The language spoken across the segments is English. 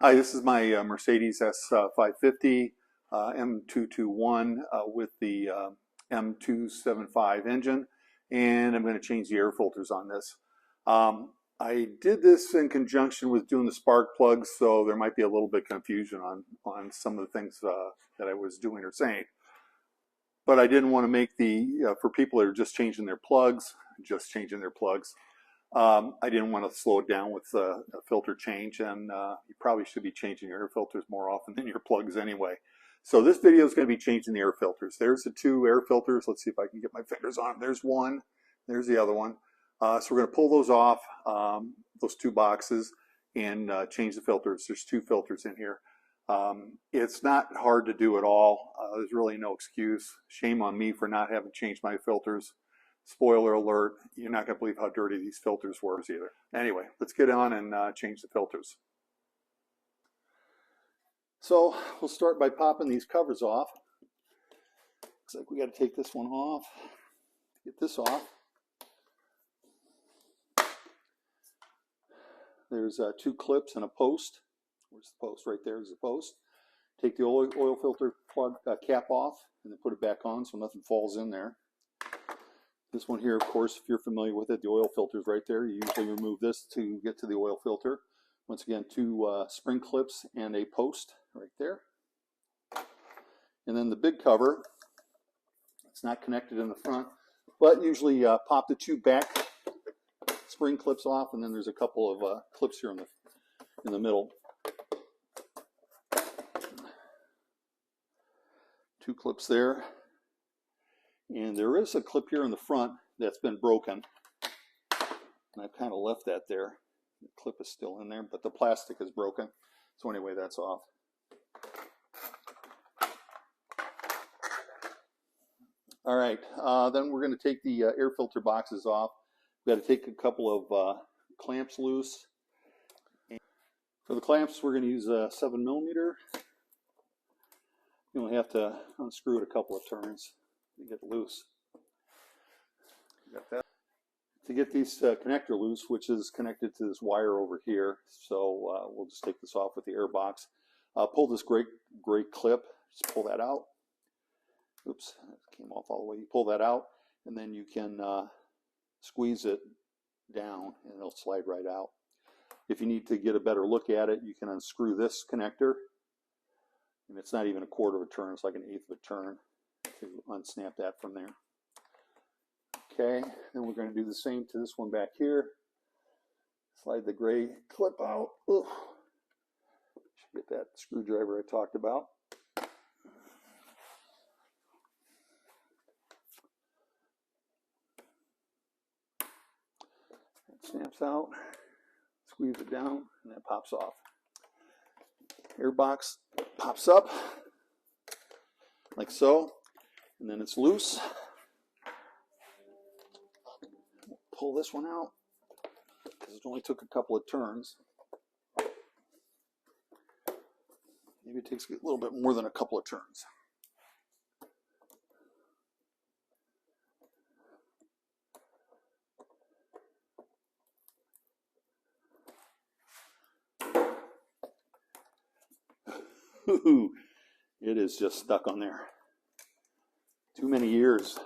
Hi, this is my Mercedes S550 M221 with the M275 engine, and I'm going to change the air filters on this. I did this in conjunction with doing the spark plugs, so there might be a little bit of confusion on some of the things that I was doing or saying. But I didn't want to make for people that are just changing their plugs, I didn't want to slow it down with a filter change, and you probably should be changing your air filters more often than your plugs anyway. So this video is going to be changing the air filters. There's the two air filters. Let's see if I can get my fingers on them. There's one, there's the other one. So we're going to pull those off, those two boxes, and change the filters. There's two filters in here. It's not hard to do at all. There's really no excuse. Shame on me for not having changed my filters. Spoiler alert, you're not going to believe how dirty these filters were either. Anyway, let's get on and change the filters. So we'll start by popping these covers off. Looks like we got to take this one off, get this off. There's two clips and a post. Where's the post? Right there is the post. Take the oil filter plug cap off and then put it back on so nothing falls in there. This one here, of course, if you're familiar with it, the oil filter is right there. You usually remove this to get to the oil filter. Once again, two spring clips and a post right there. And then the big cover, it's not connected in the front, but usually pop the two back spring clips off, and then there's a couple of clips here in the middle. Two clips there. And there is a clip here in the front that's been broken. And I've kind of left that there. The clip is still in there, but the plastic is broken. So anyway, that's off. All right, then we're going to take the air filter boxes off. We've got to take a couple of clamps loose. And for the clamps, we're going to use a 7mm. You only have to unscrew it a couple of turns. You get loose. Got that. To get these connector loose, which is connected to this wire over here, so we'll just take this off with the air box. Pull this gray clip. Just pull that out. Oops, it came off all the way. You pull that out, and then you can squeeze it down, and it'll slide right out. If you need to get a better look at it, you can unscrew this connector, and it's not even a quarter of a turn. It's like an eighth of a turn. To unsnap that from there. Okay, then we're going to do the same to this one back here. Slide the gray clip out. Ooh. Should get that screwdriver I talked about. It snaps out. Squeeze it down, and that pops off. Air box pops up like so. And then it's loose. Pull this one out because it only took a couple of turns. Maybe it takes a little bit more than a couple of turns. It is just stuck on there. Too many years.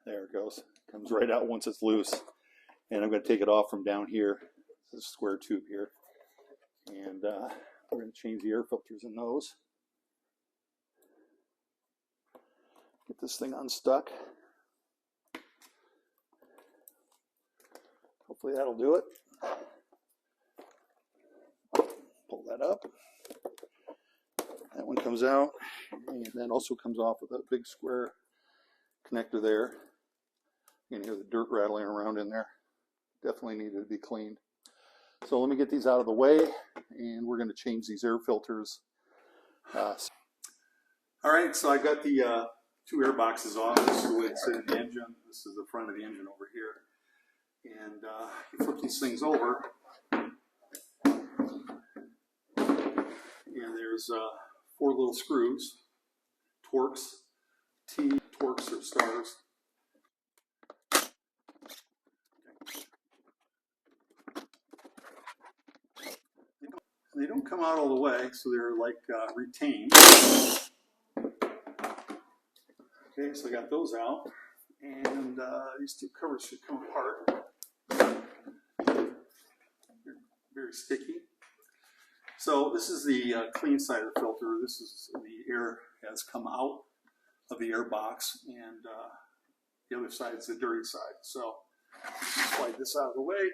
There it goes. Comes right out once it's loose. And I'm going to take it off from down here. This square tube here. And we're going to change the air filters in those. Get this thing unstuck. Hopefully that'll do it. Pull that up. That one comes out, and that also comes off with a big square connector there. You can hear the dirt rattling around in there. Definitely needed to be cleaned. So let me get these out of the way, and we're going to change these air filters. All right, so I got the two air boxes off. This is what's in the engine. This is the front of the engine over here. And you flip these things over, and there's 4 little screws, Torx, T, Torx or stars. They don't come out all the way, so they're like retained. Okay, so I got those out, and these 2 covers should come apart. They're very sticky. So this is the clean side of the filter. This is the air has come out of the air box, and the other side is the dirty side. So slide this out of the way.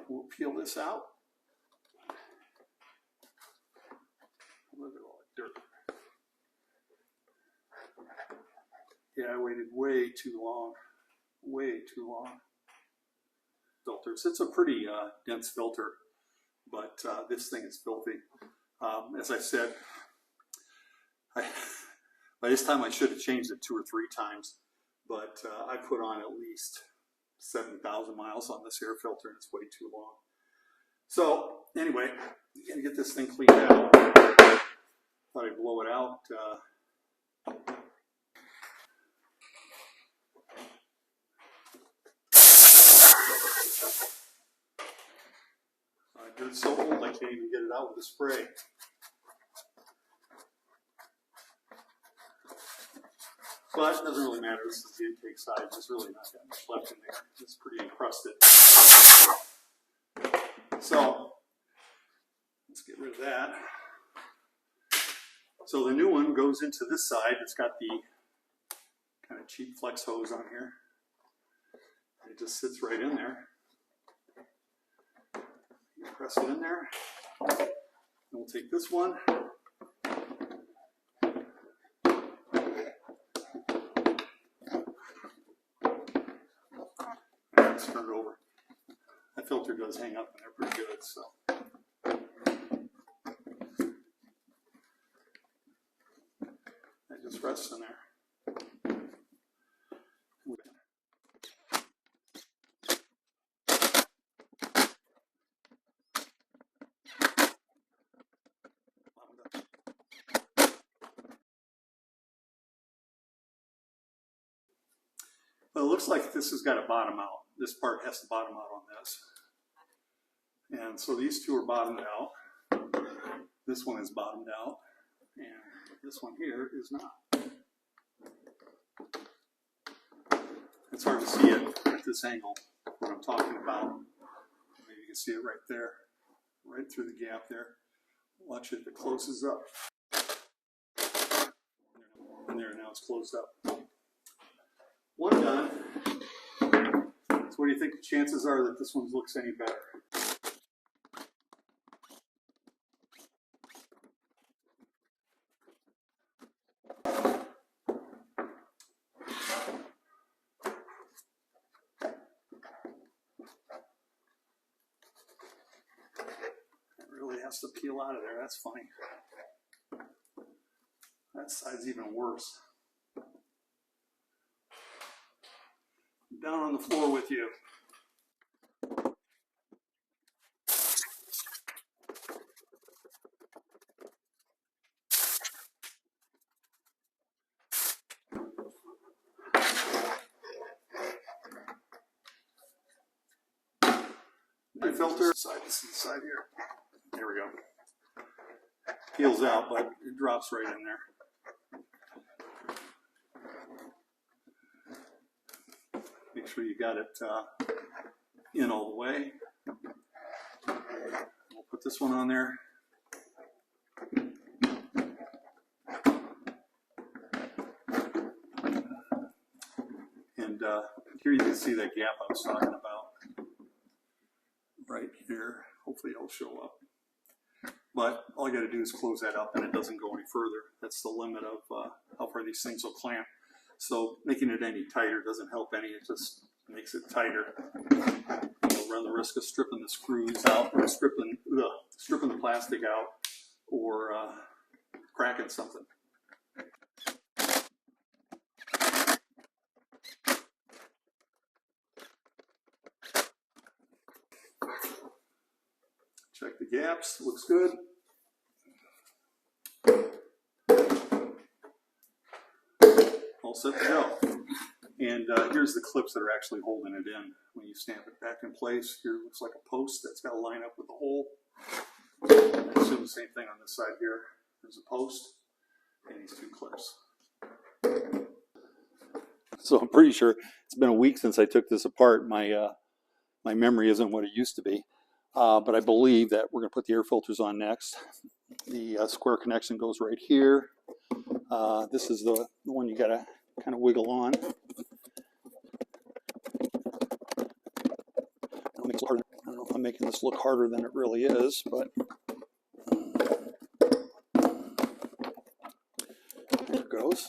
We'll peel this out. Look at all that dirt. Yeah, I waited way too long. Way too long. Filters. It's a pretty dense filter, but this thing is filthy. As I said, by this time I should have changed it 2 or 3 times, but I put on at least 7,000 miles on this air filter, and it's way too long. So anyway, I'm gonna get this thing cleaned out. Thought I'd blow it out. It's so old I can't even get it out with a spray. But it doesn't really matter. This is the intake side. There's really not that much left in there. It's pretty encrusted. So let's get rid of that. So the new one goes into this side. It's got the kind of cheap flex hose on here. It just sits right in there. You press it in there. And we'll take this one. Let's turn it over. That filter does hang up in there pretty good, so. It just rests in there. Well, it looks like this has got to bottom out. This part has to bottom out on this. And so these 2 are bottomed out. This one is bottomed out. And this one here is not. It's hard to see it at this angle, what I'm talking about. Maybe you can see it right there, right through the gap there. Watch it if it closes up. And there, now it's closed up. One done. So what do you think the chances are that this one looks any better? It really has to peel out of there. That's funny. That side's even worse. Down on the floor with you. My filter, this is the side here. There we go. Peels out, but it drops right in there. Make sure you got it in all the way. We'll put this one on there. And here you can see that gap I was talking about. Right here. Hopefully it'll show up. But all you got to do is close that up and it doesn't go any further. That's the limit of how far these things will clamp. So making it any tighter doesn't help any, it just makes it tighter. You'll run the risk of stripping the screws out, or stripping the plastic out, or cracking something. Check the gaps, looks good. All set to go. And here's the clips that are actually holding it in. When you stamp it back in place, here looks like a post that's got to line up with the hole. I assume the same thing on this side here. There's a post and these two clips. So I'm pretty sure it's been a week since I took this apart. My memory isn't what it used to be. But I believe that we're going to put the air filters on next. The square connection goes right here. This is the one you got to kind of wiggle on. I don't know if I'm making this look harder than it really is, but there it goes.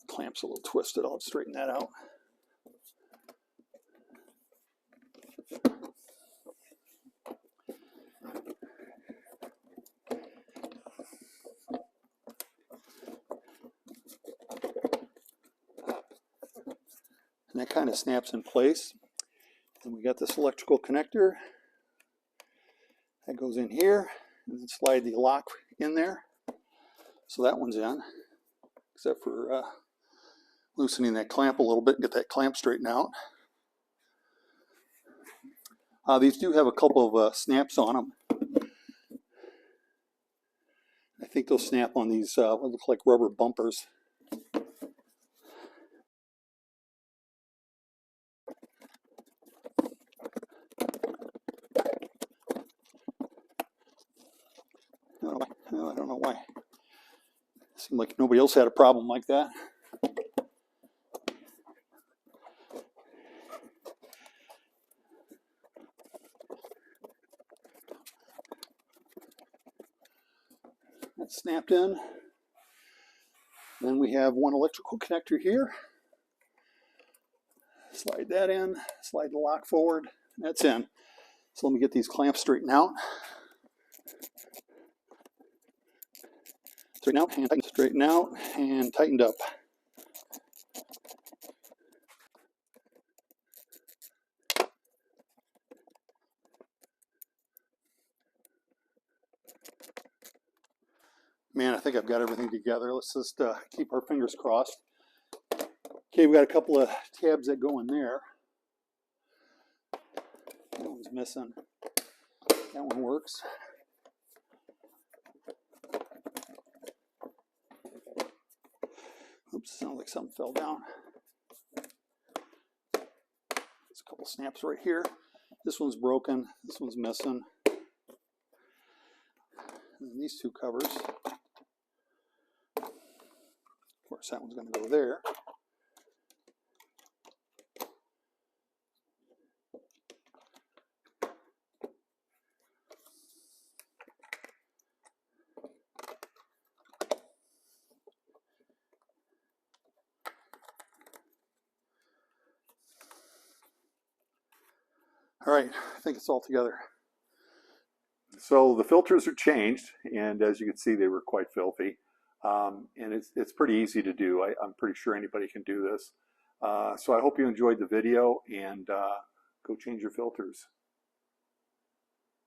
The clamp's a little twisted. I'll straighten that out. And that kind of snaps in place. And we got this electrical connector that goes in here, and then slide the lock in there. So that one's in, except for loosening that clamp a little bit and get that clamp straightened out. These do have a couple of snaps on them. I think they'll snap on these what look like rubber bumpers. I don't know why. Seemed like nobody else had a problem like that. That's snapped in. Then we have one electrical connector here. Slide that in, slide the lock forward, and that's in. So let me get these clamps straightened out. Straighten out and tightened up. Man, I think I've got everything together. Let's just keep our fingers crossed. Okay, we've got a couple of tabs that go in there. That one's missing. That one works. Oops, sounds like something fell down. There's a couple snaps right here. This one's broken. This one's missing. And these two covers. Of course, that one's going to go there. All right, I think it's all together. So the filters are changed, and as you can see, they were quite filthy. And it's pretty easy to do. I'm pretty sure anybody can do this. So I hope you enjoyed the video, and go change your filters.